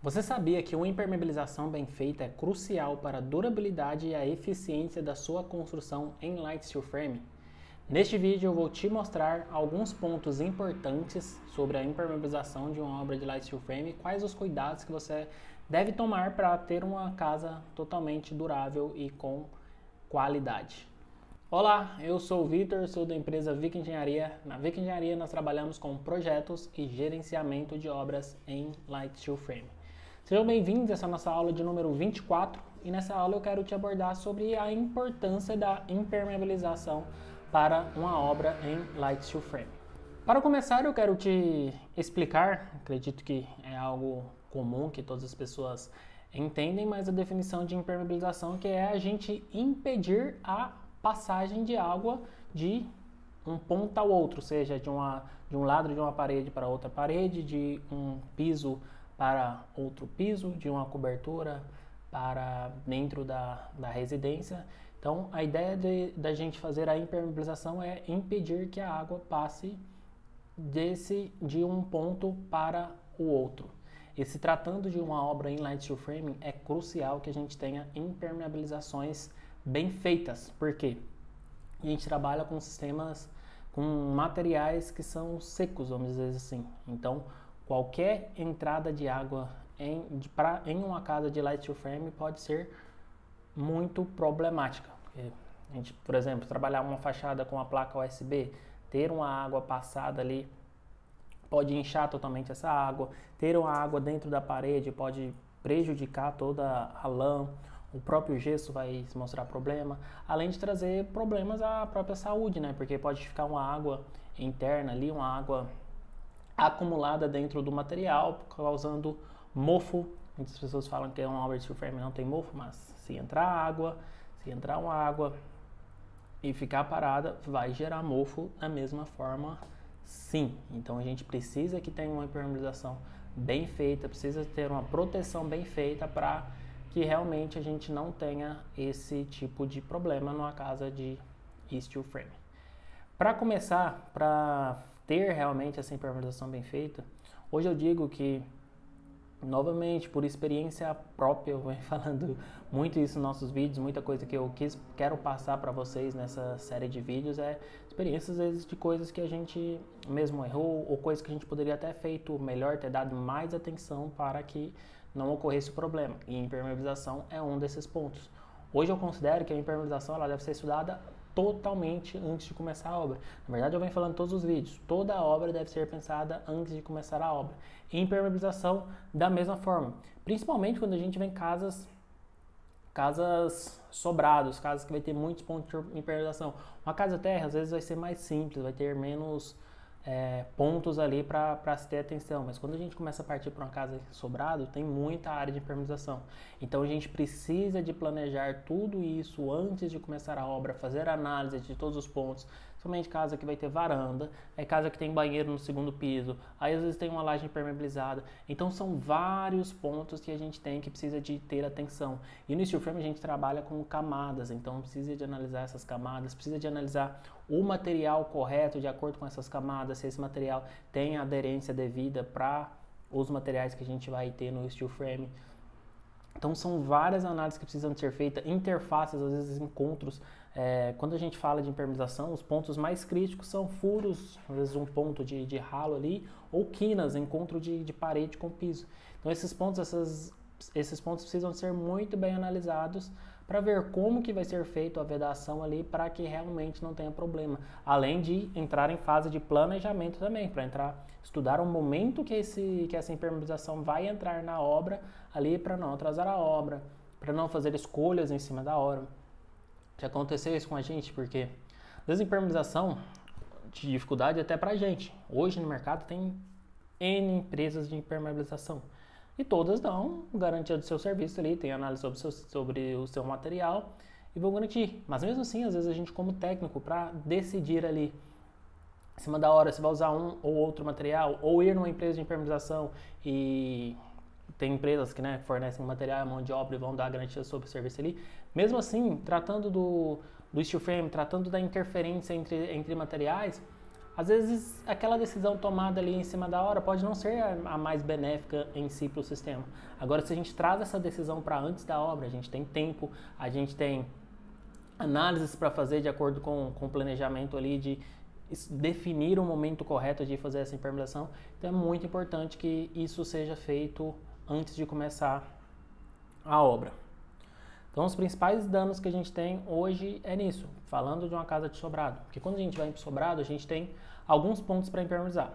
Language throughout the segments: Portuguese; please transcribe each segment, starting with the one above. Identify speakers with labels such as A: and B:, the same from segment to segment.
A: Você sabia que uma impermeabilização bem feita é crucial para a durabilidade e a eficiência da sua construção em light steel frame? Neste vídeo eu vou te mostrar alguns pontos importantes sobre a impermeabilização de uma obra de light steel frame e quais os cuidados que você deve tomar para ter uma casa totalmente durável e com qualidade. Olá, eu sou o Vitor, sou da empresa Vic Engenharia. Na Vic Engenharia nós trabalhamos com projetos e gerenciamento de obras em light steel frame. Sejam bem-vindos a essa nossa aula de número 24 e nessa aula eu quero te abordar sobre a importância da impermeabilização para uma obra em light steel frame. Para começar eu quero te explicar, acredito que é algo comum que todas as pessoas entendem, mas a definição de impermeabilização que é a gente impedir a passagem de água de um ponto ao outro, seja de um lado de uma parede para outra parede, de um piso para outro piso, de uma cobertura para dentro da residência. Então, a ideia da gente fazer a impermeabilização é impedir que a água passe de um ponto para o outro. E se tratando de uma obra em light steel framing, é crucial que a gente tenha impermeabilizações bem feitas. Por quê? A gente trabalha com sistemas, com materiais que são secos, vamos dizer assim. Então, qualquer entrada de água em uma casa de light steel frame pode ser muito problemática. A gente, por exemplo, trabalhar uma fachada com a placa USB, ter uma água passada ali pode inchar totalmente essa água, ter uma água dentro da parede pode prejudicar toda a lã, o próprio gesso vai se mostrar problema, além de trazer problemas à própria saúde, né? Porque pode ficar uma água interna ali, uma água acumulada dentro do material, causando mofo. Muitas pessoas falam que uma obra de steel frame não tem mofo, mas se entrar uma água e ficar parada, vai gerar mofo da mesma forma, sim. Então a gente precisa que tenha uma impermeabilização bem feita, precisa ter uma proteção bem feita para que realmente a gente não tenha esse tipo de problema numa casa de steel frame. Para começar, para ter realmente essa impermeabilização bem feita, hoje eu digo que, novamente, por experiência própria, eu venho falando muito isso nos nossos vídeos, muita coisa que eu quero passar para vocês nessa série de vídeos é experiências, às vezes, de coisas que a gente mesmo errou ou coisas que a gente poderia ter feito melhor, ter dado mais atenção para que não ocorresse o problema. E a impermeabilização é um desses pontos. Hoje eu considero que a impermeabilização ela deve ser estudada totalmente antes de começar a obra. Na verdade, eu venho falando em todos os vídeos. Toda a obra deve ser pensada antes de começar a obra. E impermeabilização da mesma forma. Principalmente quando a gente vê casas sobrados, casas que vai ter muitos pontos de impermeabilização. Uma casa terra, às vezes, vai ser mais simples, vai ter menos pontos ali para se ter atenção, mas quando a gente começa a partir para uma casa sobrado, tem muita área de impermeabilização. Então a gente precisa de planejar tudo isso antes de começar a obra, fazer análise de todos os pontos, somente casa que vai ter varanda, casa que tem banheiro no segundo piso, aí às vezes tem uma laje impermeabilizada. Então são vários pontos que a gente tem que precisa de ter atenção. E no steel frame a gente trabalha com camadas, então precisa de analisar essas camadas, precisa de analisar o material correto de acordo com essas camadas, se esse material tem aderência devida para os materiais que a gente vai ter no steel frame. Então são várias análises que precisam ser feitas, interfaces, às vezes encontros. Quando a gente fala de impermeabilização, os pontos mais críticos são furos, às vezes um ponto de ralo ali, ou quinas, encontro de parede com piso. Então esses pontos precisam ser muito bem analisados para ver como que vai ser feita a vedação ali para que realmente não tenha problema. Além de entrar em fase de planejamento também, para estudar o momento que essa impermeabilização vai entrar na obra ali para não atrasar a obra, para não fazer escolhas em cima da hora. Já aconteceu isso com a gente, porque às vezes a impermeabilização de dificuldade até para a gente. Hoje no mercado tem N empresas de impermeabilização. E todas dão garantia do seu serviço ali, tem análise sobre o seu material e vão garantir. Mas mesmo assim, às vezes a gente como técnico, para decidir ali, em cima da hora, se vai usar um ou outro material, ou ir numa empresa de impermeabilização e tem empresas que fornecem material, a mão de obra e vão dar garantia sobre o serviço ali. Mesmo assim, tratando do steel frame, tratando da interferência entre materiais, às vezes aquela decisão tomada ali em cima da hora pode não ser a mais benéfica em si para o sistema. Agora, se a gente traz essa decisão para antes da obra, a gente tem tempo, a gente tem análises para fazer de acordo com o planejamento ali de definir o momento correto de fazer essa impermeabilização. Então é muito importante que isso seja feito antes de começar a obra. Então os principais danos que a gente tem hoje é nisso, falando de uma casa de sobrado. Porque quando a gente vai em sobrado, a gente tem alguns pontos para impermeabilizar.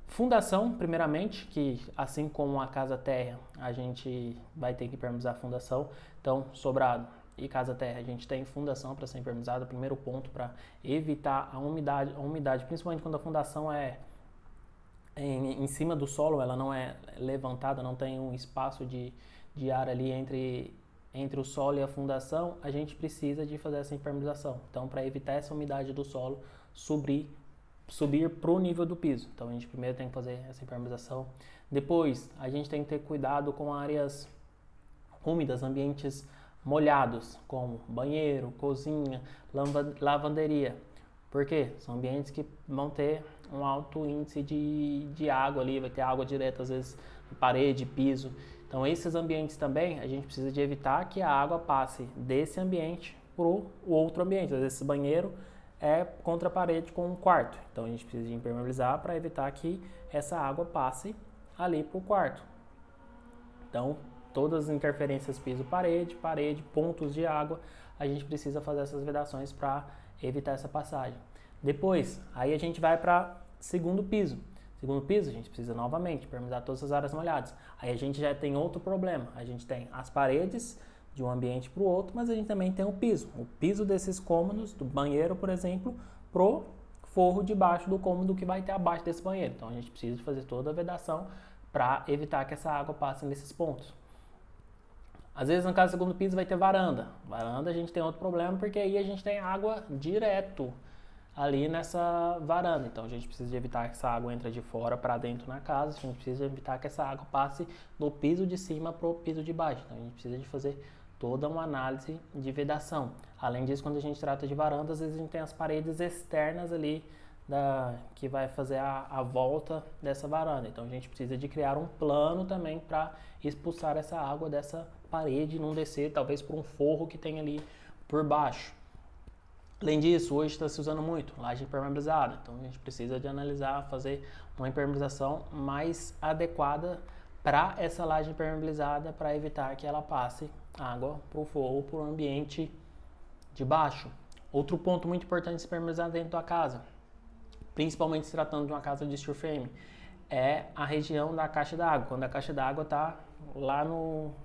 A: Fundação, primeiramente, que assim como a casa térrea, a gente vai ter que impermeabilizar a fundação. Então, sobrado e casa térrea, a gente tem fundação para ser impermeabilizada, primeiro ponto para evitar a umidade, principalmente quando a fundação é em cima do solo, ela não é levantada, não tem um espaço de ar ali entre o solo e a fundação, a gente precisa de fazer essa impermeabilização. Então, para evitar essa umidade do solo subir para o nível do piso. Então, a gente primeiro tem que fazer essa impermeabilização. Depois, a gente tem que ter cuidado com áreas úmidas, ambientes molhados, como banheiro, cozinha, lavanderia. Por quê? São ambientes que vão ter um alto índice de água ali, vai ter água direta, às vezes, parede, piso. Então, esses ambientes também, a gente precisa de evitar que a água passe desse ambiente para o outro ambiente. Às vezes, esse banheiro é contra a parede com um quarto. Então, a gente precisa de impermeabilizar para evitar que essa água passe ali para o quarto. Então, todas as interferências piso-parede, pontos de água, a gente precisa fazer essas vedações para evitar essa passagem. Depois, aí a gente vai para segundo piso. Segundo piso, a gente precisa novamente impermeabilizar todas as áreas molhadas. Aí a gente já tem outro problema. A gente tem as paredes de um ambiente para o outro, mas a gente também tem o piso. O piso desses cômodos, do banheiro, por exemplo, pro forro de baixo do cômodo que vai ter abaixo desse banheiro. Então a gente precisa de fazer toda a vedação para evitar que essa água passe nesses pontos. Às vezes, no caso do segundo piso, vai ter varanda. Varanda a gente tem outro problema, porque aí a gente tem água direto ali nessa varanda. Então, a gente precisa de evitar que essa água entre de fora para dentro na casa. A gente precisa de evitar que essa água passe do piso de cima para o piso de baixo. Então, a gente precisa de fazer toda uma análise de vedação. Além disso, quando a gente trata de varanda, às vezes a gente tem as paredes externas ali que vai fazer a volta dessa varanda. Então, a gente precisa de criar um plano também para expulsar essa água dessa parede, não descer talvez por um forro que tem ali por baixo. Além disso, hoje está se usando muito laje impermeabilizada, então a gente precisa de analisar, fazer uma impermeabilização mais adequada para essa laje impermeabilizada para evitar que ela passe água para o forro ou para o ambiente de baixo. Outro ponto muito importante de se impermeabilizar dentro da casa, principalmente se tratando de uma casa de steel frame, é a região da caixa d'água, quando a caixa d'água está lá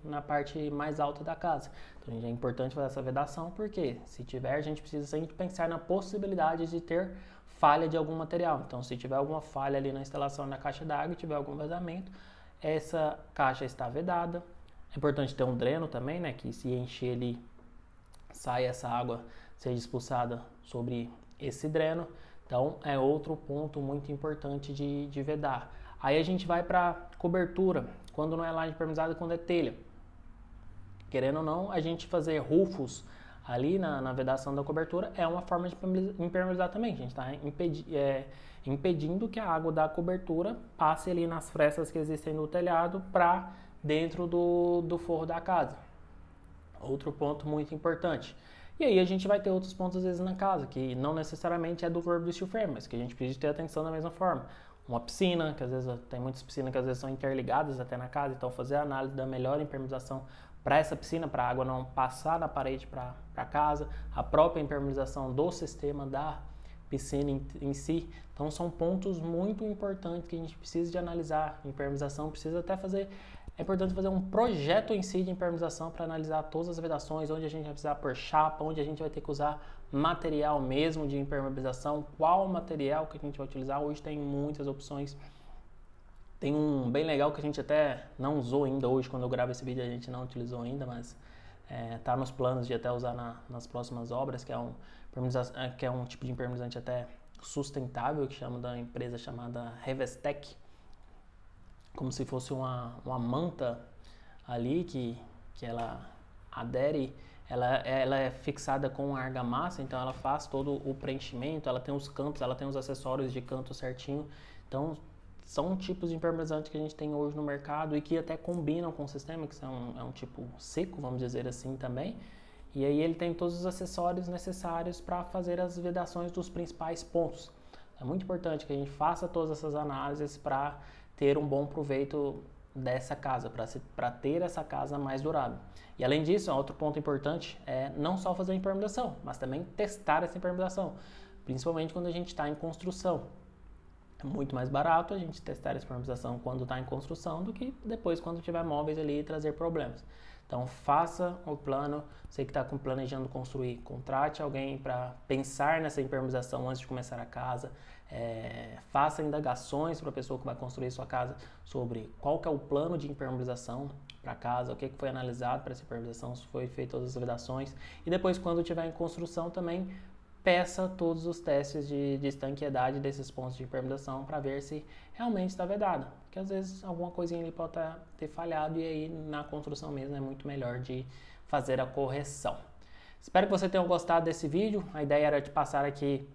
A: na parte mais alta da casa. Então é importante fazer essa vedação, porque se tiver, a gente precisa sempre pensar na possibilidade de ter falha de algum material. Então, se tiver alguma falha ali na instalação da caixa d'água, tiver algum vazamento, essa caixa está vedada. É importante ter um dreno também, né, que se encher ali, sai essa água, seja expulsada sobre esse dreno. Então, é outro ponto muito importante de vedar. Aí a gente vai para cobertura, quando não é laje impermeabilizada, quando é telha. Querendo ou não, a gente fazer rufos ali na vedação da cobertura é uma forma de impermeabilizar também. A gente está impedindo que a água da cobertura passe ali nas frestas que existem no telhado para dentro do forro da casa. Outro ponto muito importante. E aí a gente vai ter outros pontos às vezes na casa, que não necessariamente é do corpo do steel frame, mas que a gente precisa ter atenção da mesma forma. Uma piscina, que às vezes tem muitas piscinas que às vezes são interligadas até na casa, então fazer a análise da melhor impermeabilização para essa piscina, para a água não passar da parede para casa, a própria impermeabilização do sistema da piscina em si. Então são pontos muito importantes que a gente precisa de analisar. Impermeabilização precisa até fazer, é importante fazer um projeto em si de impermeabilização para analisar todas as vedações, onde a gente vai precisar pôr chapa, onde a gente vai ter que usar material mesmo de impermeabilização, qual material que a gente vai utilizar. Hoje tem muitas opções. Tem um bem legal que a gente até não usou ainda hoje, quando eu gravo esse vídeo a gente não utilizou ainda, mas tá nos planos de até usar nas próximas obras, que é um tipo de impermeabilizante até sustentável, que chama da empresa chamada Revestec, como se fosse uma manta ali que ela adere, ela é fixada com argamassa, então ela faz todo o preenchimento, ela tem os cantos, ela tem os acessórios de canto certinho. Então, são tipos de impermeabilizante que a gente tem hoje no mercado e que até combinam com o sistema, que é um tipo seco, vamos dizer assim também. E aí ele tem todos os acessórios necessários para fazer as vedações dos principais pontos. É muito importante que a gente faça todas essas análises para ter um bom proveito dessa casa, para ter essa casa mais durável. E além disso, outro ponto importante é não só fazer a impermeabilização, mas também testar essa impermeabilização, principalmente quando a gente está em construção. É muito mais barato a gente testar essa impermeabilização quando está em construção do que depois quando tiver móveis ali e trazer problemas. Então faça o plano, você que está planejando construir, contrate alguém para pensar nessa impermeabilização antes de começar a casa, faça indagações para a pessoa que vai construir sua casa sobre qual que é o plano de impermeabilização para a casa, o que foi analisado para essa impermeabilização, se foi feito todas as vedações e depois quando estiver em construção também peça todos os testes de estanqueidade desses pontos de impermeabilização para ver se realmente está vedado. Porque às vezes alguma coisinha ali pode ter falhado e aí na construção mesmo é muito melhor de fazer a correção. Espero que você tenha gostado desse vídeo. A ideia era te passar aqui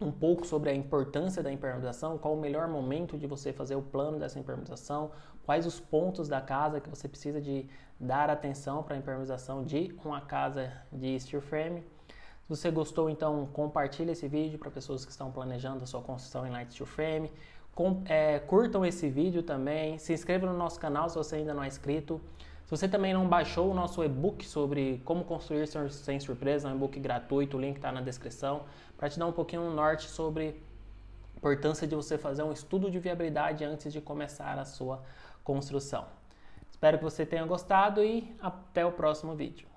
A: um pouco sobre a importância da impermeabilização, qual o melhor momento de você fazer o plano dessa impermeabilização, quais os pontos da casa que você precisa de dar atenção para a impermeabilização de uma casa de steel frame. Se você gostou, então compartilhe esse vídeo para pessoas que estão planejando a sua construção em light steel frame. Curtam esse vídeo também, se inscreva no nosso canal se você ainda não é inscrito. Se você também não baixou o nosso e-book sobre como construir sem surpresa, é um e-book gratuito, o link está na descrição, para te dar um pouquinho um norte sobre a importância de você fazer um estudo de viabilidade antes de começar a sua construção. Espero que você tenha gostado e até o próximo vídeo.